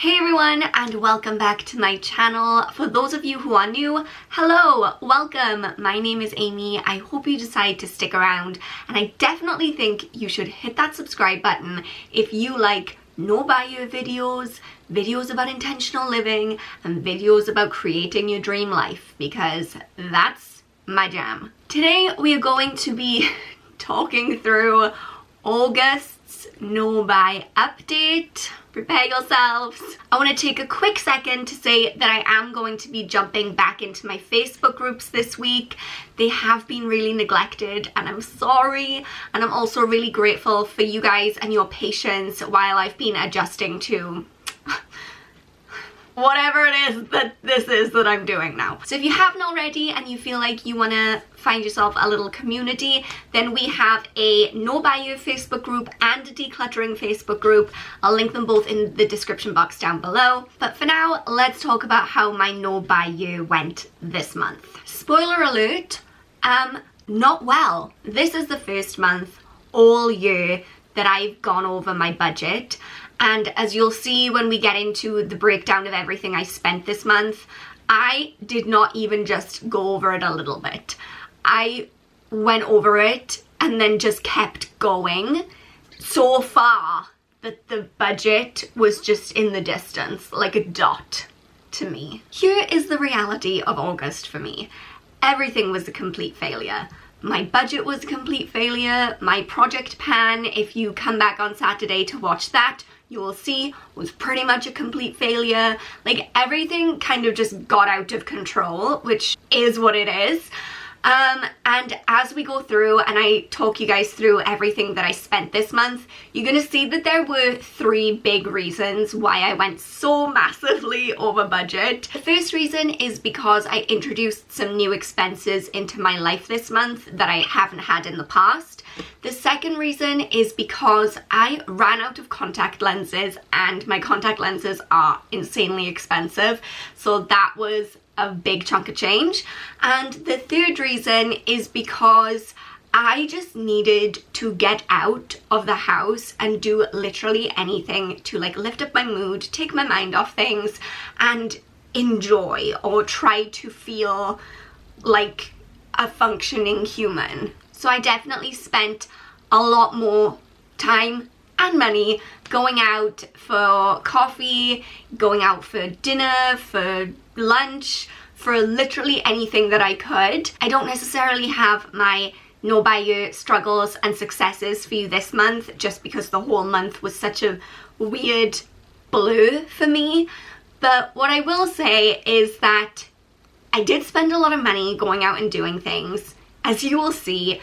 Hey everyone, and welcome back to my channel. For those of you who are new, hello, welcome. My name is Amy. I hope you decide to stick around, and I definitely think you should hit that subscribe button if you like no bio videos, videos about intentional living, and videos about creating your dream life, because that's my jam. Today we are going to be talking through August's no buy update. Prepare yourselves. I want to take a quick second to say that I am going to be jumping back into my Facebook groups this week. They have been really neglected and I'm sorry, and I'm also really grateful for you guys and your patience while I've been adjusting to whatever it is that this is that I'm doing now. So if you haven't already and you feel like you want to find yourself a little community, then we have a no bio Facebook group and a decluttering Facebook group. I'll link them both in the description box down below. But for now, let's talk about how my no buy year went this month. Spoiler alert, not well. This is the first month all year that I've gone over my budget. And as you'll see when we get into the breakdown of everything I spent this month, I did not even just go over it a little bit. I went over it and then just kept going so far that the budget was just in the distance, like a dot to me. Here is the reality of August for me. Everything was a complete failure. My budget was a complete failure. My project pan, if you come back on Saturday to watch that, you will see was pretty much a complete failure. Like, everything kind of just got out of control, which is what it is. And as we go through and I talk you guys through everything that I spent this month, you're gonna see that there were three big reasons why I went so massively over budget. The first reason is because I introduced some new expenses into my life this month that I haven't had in the past. The second reason is because I ran out of contact lenses, and my contact lenses are insanely expensive, so that was a big chunk of change. And the third reason is because I just needed to get out of the house and do literally anything to like lift up my mood, take my mind off things, and enjoy or try to feel like a functioning human. So I definitely spent a lot more time and money going out for coffee, going out for dinner, for lunch, for literally anything that I could. I don't necessarily have my no buy year struggles and successes for you this month, just because the whole month was such a weird blur for me. But what I will say is that I did spend a lot of money going out and doing things, as you will see,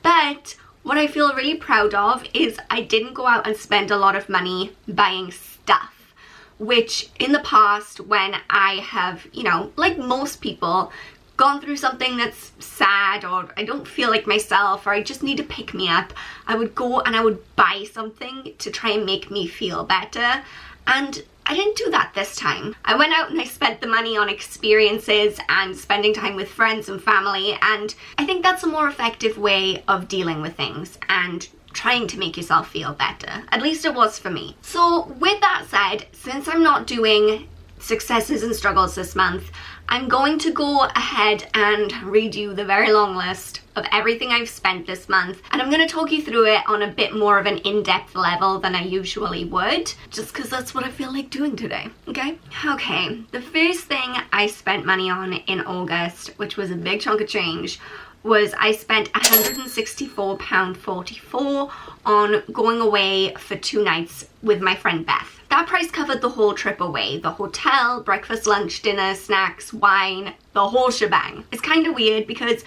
but what I feel really proud of is I didn't go out and spend a lot of money buying stuff, which in the past, when I have, you know, like most people, gone through something that's sad, or I don't feel like myself, or I just need to pick me up, I would go and I would buy something to try and make me feel better. And I didn't do that this time. I went out and I spent the money on experiences and spending time with friends and family, and I think that's a more effective way of dealing with things and trying to make yourself feel better. At least it was for me. So with that said, since I'm not doing successes and struggles this month, I'm going to go ahead and read you the very long list of everything I've spent this month, and I'm going to talk you through it on a bit more of an in-depth level than I usually would, just because that's what I feel like doing today, okay? Okay, the first thing I spent money on in August, which was a big chunk of change, was I spent £164.44 on going away for 2 nights with my friend Beth. That price covered the whole trip away. The hotel, breakfast, lunch, dinner, snacks, wine, the whole shebang. It's kind of weird because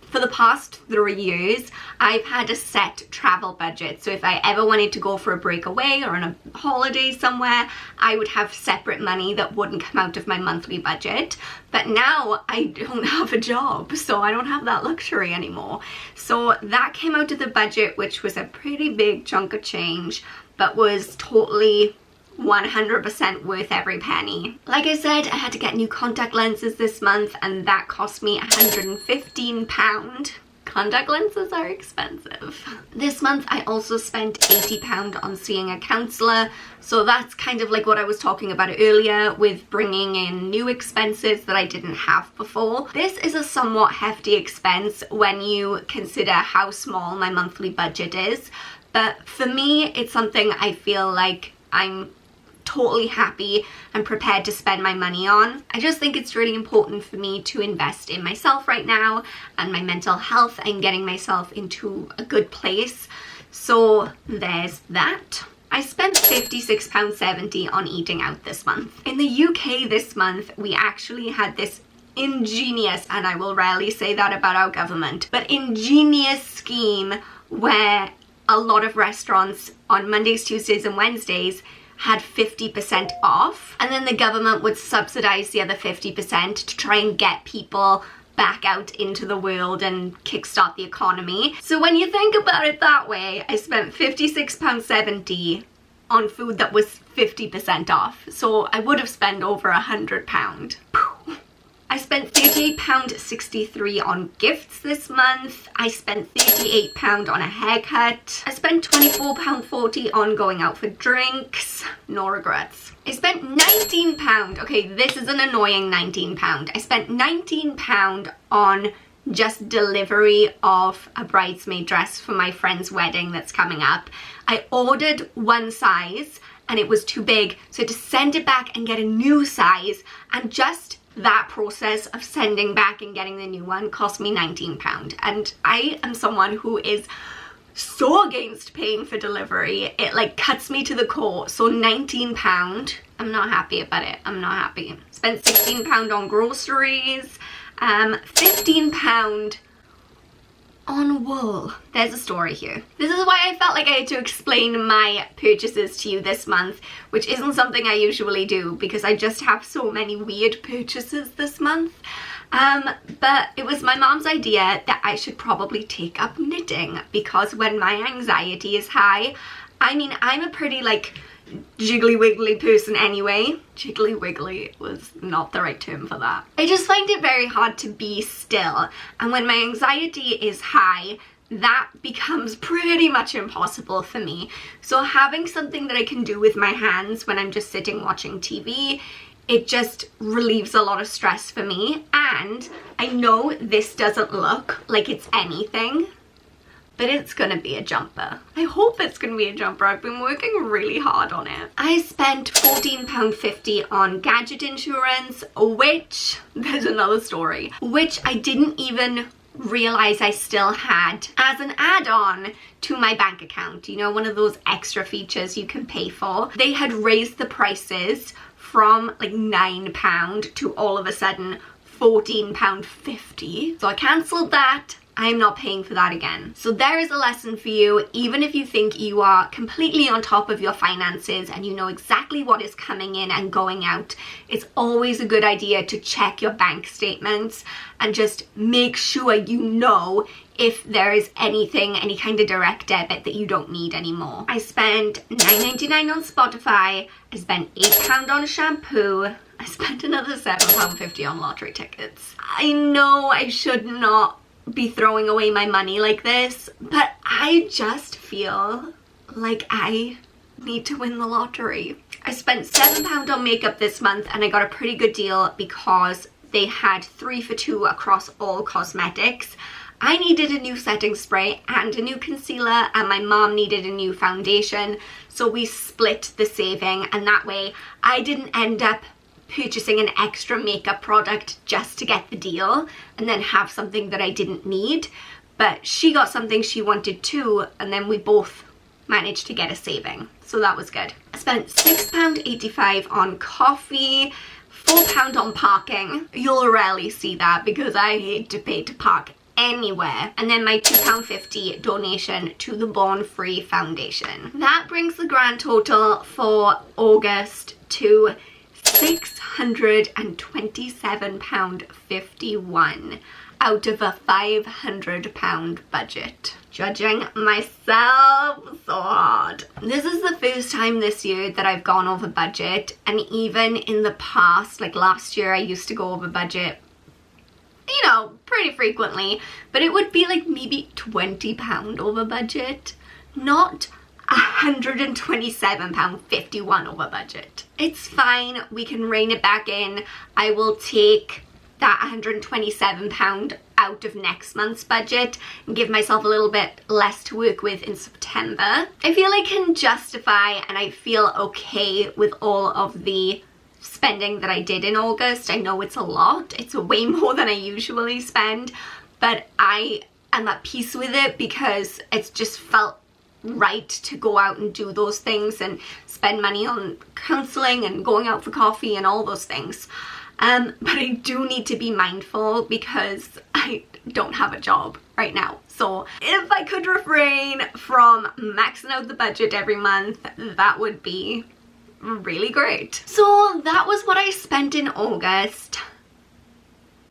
for the past 3 years, I've had a set travel budget. So if I ever wanted to go for a breakaway or on a holiday somewhere, I would have separate money that wouldn't come out of my monthly budget. But now I don't have a job, so I don't have that luxury anymore. So that came out of the budget, which was a pretty big chunk of change, but was totally 100% worth every penny. Like I said, I had to get new contact lenses this month, and that cost me £115. Contact lenses are expensive. This month I also spent £80 on seeing a counsellor, so that's kind of like what I was talking about earlier with bringing in new expenses that I didn't have before. This is a somewhat hefty expense when you consider how small my monthly budget is, but for me it's something I feel like I'm totally happy and prepared to spend my money on. I just think it's really important for me to invest in myself right now and my mental health and getting myself into a good place. So there's that. I spent £56.70 on eating out this month. In the UK this month, we actually had this ingenious, and I will rarely say that about our government, but ingenious scheme where a lot of restaurants on Mondays, Tuesdays and Wednesdays had 50% off, and then the government would subsidize the other 50% to try and get people back out into the world and kickstart the economy. So when you think about it that way, I spent £56.70 on food that was 50% off. So I would have spent over £100. I spent £38.63 on gifts this month. I spent £38 on a haircut. I spent £24.40 on going out for drinks. No regrets. I spent £19. Okay, this is an annoying £19. I spent £19 on just delivery of a bridesmaid dress for my friend's wedding that's coming up. I ordered one size and it was too big, so I had to send it back and get a new size, and just that process of sending back and getting the new one cost me £19, and I am someone who is so against paying for delivery. It like cuts me to the core. So £19, I'm not happy about it. I'm not happy. Spent £16 on groceries, £15 on wool. There's a story here. This is why I felt like I had to explain my purchases to you this month, which isn't something I usually do because I just have so many weird purchases this month. But it was my mom's idea that I should probably take up knitting, because when my anxiety is high, I mean, I'm a pretty like jiggly wiggly person anyway. Jiggly wiggly was not the right term for that. I just find it very hard to be still, and when my anxiety is high, that becomes pretty much impossible for me. So having something that I can do with my hands when I'm just sitting watching TV, it just relieves a lot of stress for me. And I know this doesn't look like it's anything, but it's gonna be a jumper. I hope it's gonna be a jumper. I've been working really hard on it. I spent £14.50 on gadget insurance, which, there's another story, which I didn't even realize I still had as an add-on to my bank account. You know, one of those extra features you can pay for. They had raised the prices from like £9 to all of a sudden £14.50. So I cancelled that. I'm not paying for that again. So there is a lesson for you. Even if you think you are completely on top of your finances and you know exactly what is coming in and going out, it's always a good idea to check your bank statements and just make sure you know if there is anything, any kind of direct debit that you don't need anymore. I spent £9.99 on Spotify. I spent £8 on shampoo. I spent another £7.50 on lottery tickets. I know I should not be throwing away my money like this, but I just feel like I need to win the lottery. I spent £7 on makeup this month, and I got a pretty good deal because they had 3 for 2 across all cosmetics. I needed a new setting spray and a new concealer, and my mom needed a new foundation, so we split the saving, and that way I didn't end up purchasing an extra makeup product just to get the deal and then have something that I didn't need. But she got something she wanted too, and then we both managed to get a saving, so that was good. I spent £6.85 on coffee, £4 on parking. You'll rarely see that because I hate to pay to park anywhere, and then my £2.50 donation to the Born Free Foundation. That brings the grand total for August to £627.51 out of a £500 budget. Judging myself so hard. This is the first time this year that I've gone over budget, and even in the past, like last year I used to go over budget you know, pretty frequently, but it would be like maybe £20 over budget, not £127.51 over budget. It's fine, we can rein it back in. I will take that £127 out of next month's budget and give myself a little bit less to work with in September. I feel I can justify and I feel okay with all of the spending that I did in August. I know it's a lot, it's way more than I usually spend, but I am at peace with it because it's just felt right to go out and do those things and spend money on counselling and going out for coffee and all those things. But I do need to be mindful because I don't have a job right now. So if I could refrain from maxing out the budget every month, that would be really great. So that was what I spent in August.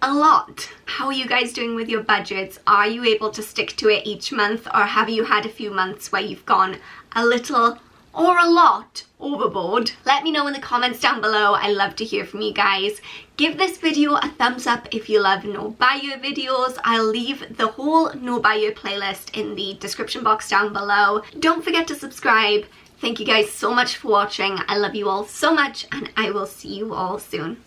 A lot. How are you guys doing with your budgets? Are you able to stick to it each month, or have you had a few months where you've gone a little or a lot overboard? Let me know in the comments down below. I love to hear from you guys. Give this video a thumbs up if you love no bio videos. I'll leave the whole no bio playlist in the description box down below. Don't forget to subscribe. Thank you guys so much for watching. I love you all so much, and I will see you all soon.